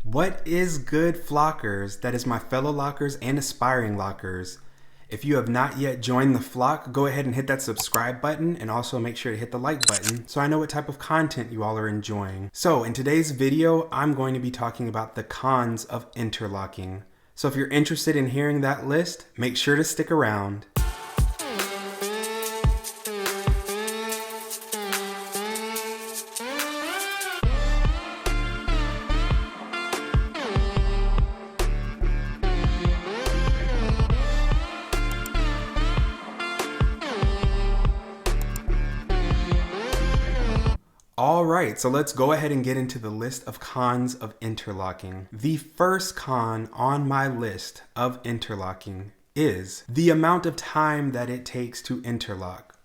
What is good, flockers? That is my fellow lockers and aspiring lockers. If you have not yet joined the flock, go ahead and hit that subscribe button and also make sure to hit the like button so I know what type of content you all are enjoying. So in today's video, I'm going to be talking about the cons of interlocking. So if you're interested in hearing that list, make sure to stick around. Alright, so let's go ahead and get into the list of cons of interlocking. The first con on my list of interlocking is the amount of time that it takes to interlock.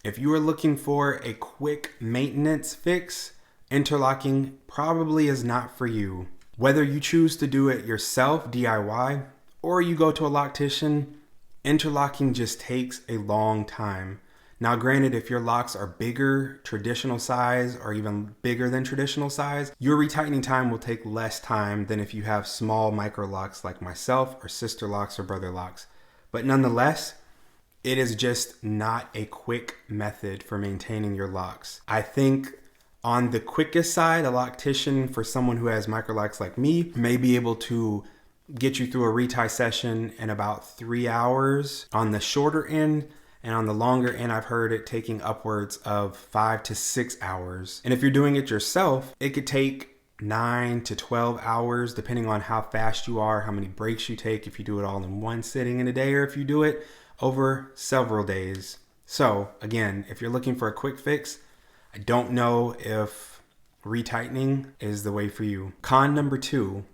If you are looking for a quick maintenance fix, interlocking probably is not for you. Whether you choose to do it yourself, DIY, or you go to a loctician, interlocking just takes a long time. Now, granted, if your locks are bigger, traditional size, or even bigger than traditional size, your retightening time will take less time than if you have small micro locks like myself, or sister locks, or brother locks. But nonetheless, it is just not a quick method for maintaining your locks. I think on the quickest side, a loctician for someone who has micro locks like me may be able to get you through a retie session in about 3 hours on the shorter end. And on the longer end, I've heard it taking upwards of 5 to 6 hours. And if you're doing it yourself, it could take 9 to 12 hours, depending on how fast you are, how many breaks you take, if you do it all in one sitting in a day, or if you do it over several days. So again, if you're looking for a quick fix, I don't know if retightening is the way for you. Con number 2,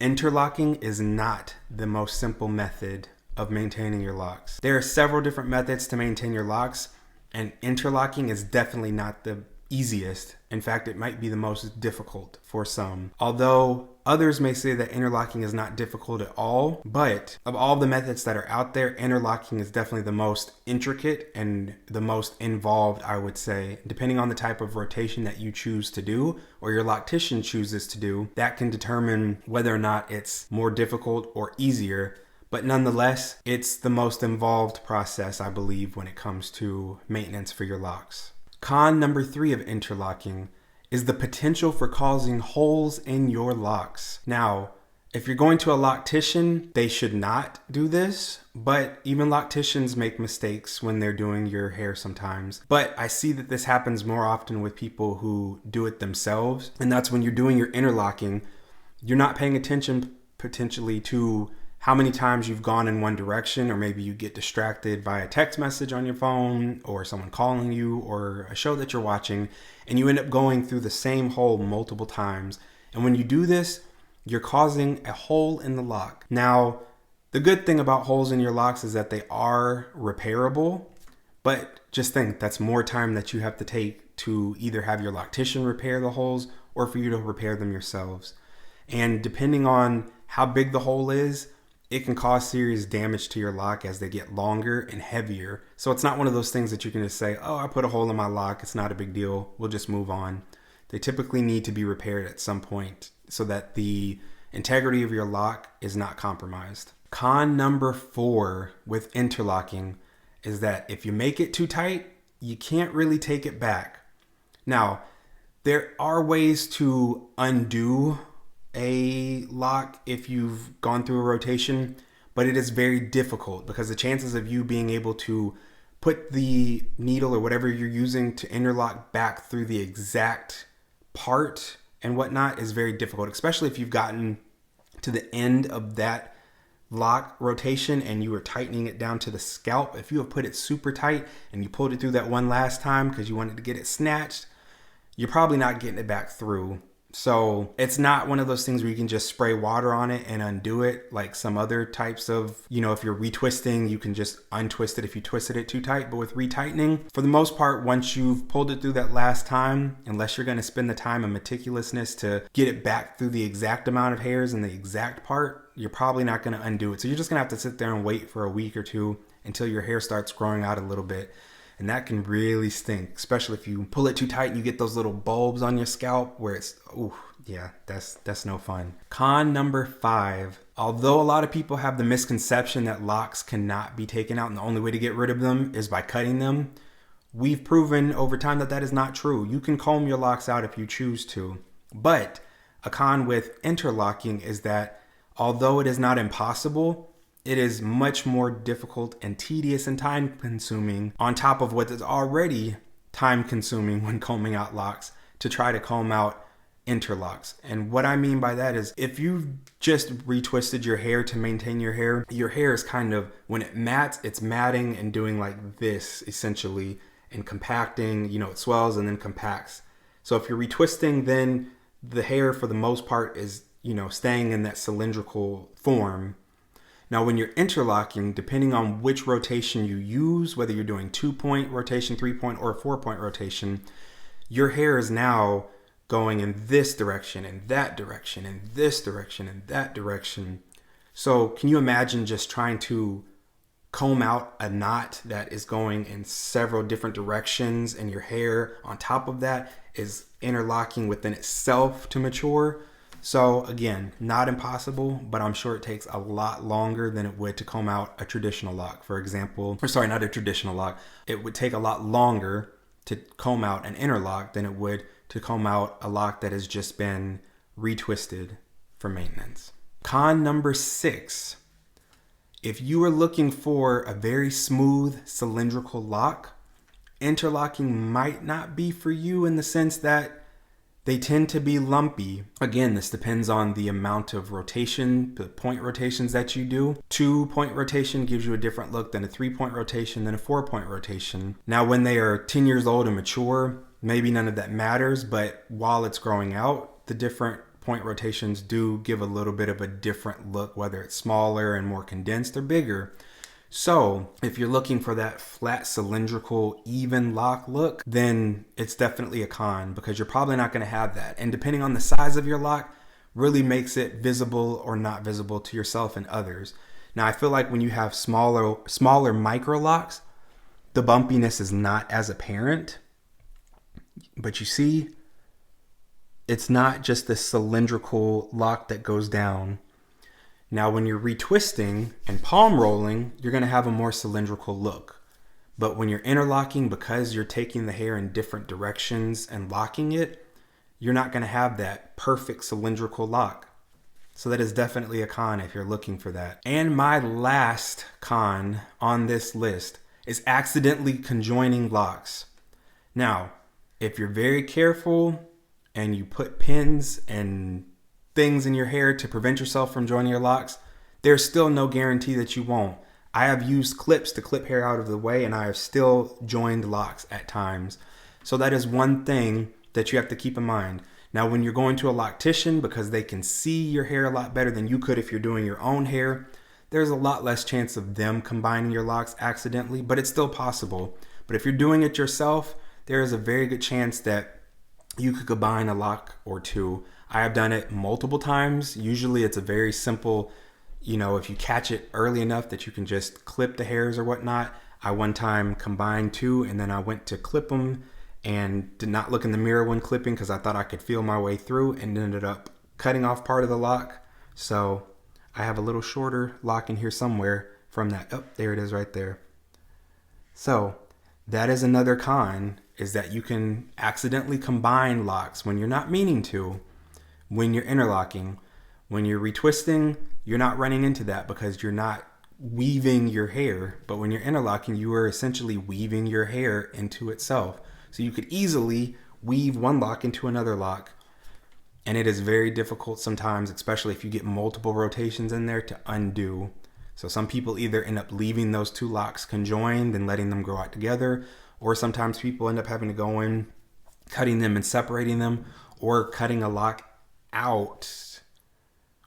interlocking is not the most simple method of maintaining your locks. There are several different methods to maintain your locks, and interlocking is definitely not the easiest. In fact, it might be the most difficult for some. Although others may say that interlocking is not difficult at all, but of all the methods that are out there, interlocking is definitely the most intricate and the most involved, I would say. Depending on the type of rotation that you choose to do, or your loctician chooses to do, that can determine whether or not it's more difficult or easier. But nonetheless, it's the most involved process, I believe, when it comes to maintenance for your locks. Con number 3 of interlocking is the potential for causing holes in your locks. Now, if you're going to a loctician, they should not do this, but even locticians make mistakes when they're doing your hair sometimes. But I see that this happens more often with people who do it themselves, and that's when you're doing your interlocking, you're not paying attention potentially to how many times you've gone in one direction, or maybe you get distracted by a text message on your phone or someone calling you or a show that you're watching, and you end up going through the same hole multiple times. And when you do this, you're causing a hole in the lock. Now, the good thing about holes in your locks is that they are repairable, but just think that's more time that you have to take to either have your loctician repair the holes or for you to repair them yourselves. And depending on how big the hole is, it can cause serious damage to your lock as they get longer and heavier. So it's not one of those things that you can just say, oh, I put a hole in my lock, it's not a big deal, we'll just move on. They typically need to be repaired at some point so that the integrity of your lock is not compromised. Con number 4 with interlocking is that if you make it too tight, you can't really take it back. Now, there are ways to undo a lock if you've gone through a rotation, but it is very difficult because the chances of you being able to put the needle or whatever you're using to interlock back through the exact part and whatnot is very difficult, especially if you've gotten to the end of that lock rotation and you were tightening it down to the scalp. If you have put it super tight and you pulled it through that one last time because you wanted to get it snatched, you're probably not getting it back through. So it's not one of those things where you can just spray water on it and undo it like some other types of, if you're retwisting, you can just untwist it if you twisted it too tight. But with retightening, for the most part, once you've pulled it through that last time, unless you're going to spend the time and meticulousness to get it back through the exact amount of hairs in the exact part, you're probably not going to undo it. So you're just going to have to sit there and wait for a week or two until your hair starts growing out a little bit. and that can really stink, especially if you pull it too tight and you get those little bulbs on your scalp where it's, ooh, yeah, that's no fun. Con number 5, although a lot of people have the misconception that locks cannot be taken out and the only way to get rid of them is by cutting them, we've proven over time that that is not true. You can comb your locks out if you choose to, but a con with interlocking is that although it is not impossible, it is much more difficult and tedious and time consuming on top of what is already time consuming when combing out locks to try to comb out interlocks. And what I mean by that is if you've just retwisted your hair to maintain your hair is kind of, when it mats, it's matting and doing like this essentially and compacting, it swells and then compacts. So if you're retwisting, then the hair for the most part is, staying in that cylindrical form. Now, when you're interlocking, depending on which rotation you use, whether you're doing 2-point rotation, 3-point, or 4-point rotation, your hair is now going in this direction and that direction and this direction and that direction. So can you imagine just trying to comb out a knot that is going in several different directions and your hair on top of that is interlocking within itself to mature? So again, not impossible, but I'm sure it takes a lot longer than it would to comb out a traditional lock, for example. Or sorry, not a traditional lock. It would take a lot longer to comb out an interlock than it would to comb out a lock that has just been retwisted for maintenance. Con number 6. If you are looking for a very smooth cylindrical lock, interlocking might not be for you in the sense that they tend to be lumpy. Again, this depends on the amount of rotation, the point rotations that you do. 2-point rotation gives you a different look than a 3-point rotation than a 4-point rotation. Now, when they are 10 years old and mature, maybe none of that matters, but while it's growing out, the different point rotations do give a little bit of a different look, whether it's smaller and more condensed or bigger. So if you're looking for that flat, cylindrical, even lock look, then it's definitely a con because you're probably not going to have that. And depending on the size of your lock really makes it visible or not visible to yourself and others. Now, I feel like when you have smaller Microlocs, the bumpiness is not as apparent. But you see, it's not just the cylindrical lock that goes down. Now, when you're retwisting and palm rolling, you're going to have a more cylindrical look. But when you're interlocking, because you're taking the hair in different directions and locking it, you're not going to have that perfect cylindrical lock. So that is definitely a con if you're looking for that. And my last con on this list is accidentally conjoining locks. Now, if you're very careful and you put pins and things in your hair to prevent yourself from joining your locks, there's still no guarantee that you won't. I have used clips to clip hair out of the way and I have still joined locks at times. So that is one thing that you have to keep in mind. Now, when you're going to a loctician, because they can see your hair a lot better than you could if you're doing your own hair, there's a lot less chance of them combining your locks accidentally, but it's still possible. But if you're doing it yourself, there is a very good chance that you could combine a lock or two. I have done it multiple times. Usually it's a very simple, if you catch it early enough that you can just clip the hairs or whatnot. I one time combined two and then I went to clip them and did not look in the mirror when clipping because I thought I could feel my way through and ended up cutting off part of the lock. So I have a little shorter lock in here somewhere from that. Oh, there it is right there. So that is another con, is that you can accidentally combine locks when you're not meaning to. When you're interlocking, when you're retwisting, you're not running into that because you're not weaving your hair. But when you're interlocking, you are essentially weaving your hair into itself. So you could easily weave one lock into another lock. And it is very difficult sometimes, especially if you get multiple rotations in there, to undo. So some people either end up leaving those two locks conjoined and letting them grow out together, or sometimes people end up having to go in, cutting them and separating them, or cutting a lock out,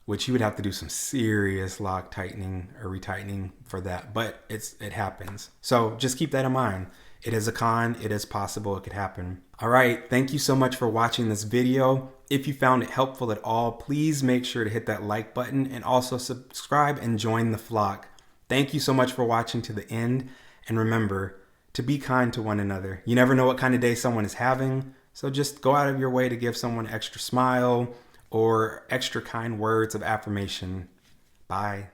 which you would have to do some serious lock tightening or retightening for that, but it happens. So just keep that in mind. It is a con, it is possible, it could happen. All right, thank you so much for watching this video. If you found it helpful at all, please make sure to hit that like button and also subscribe and join the flock. Thank you so much for watching to the end. And remember, to be kind to one another. You never know what kind of day someone is having, so just go out of your way to give someone an extra smile or extra kind words of affirmation. Bye.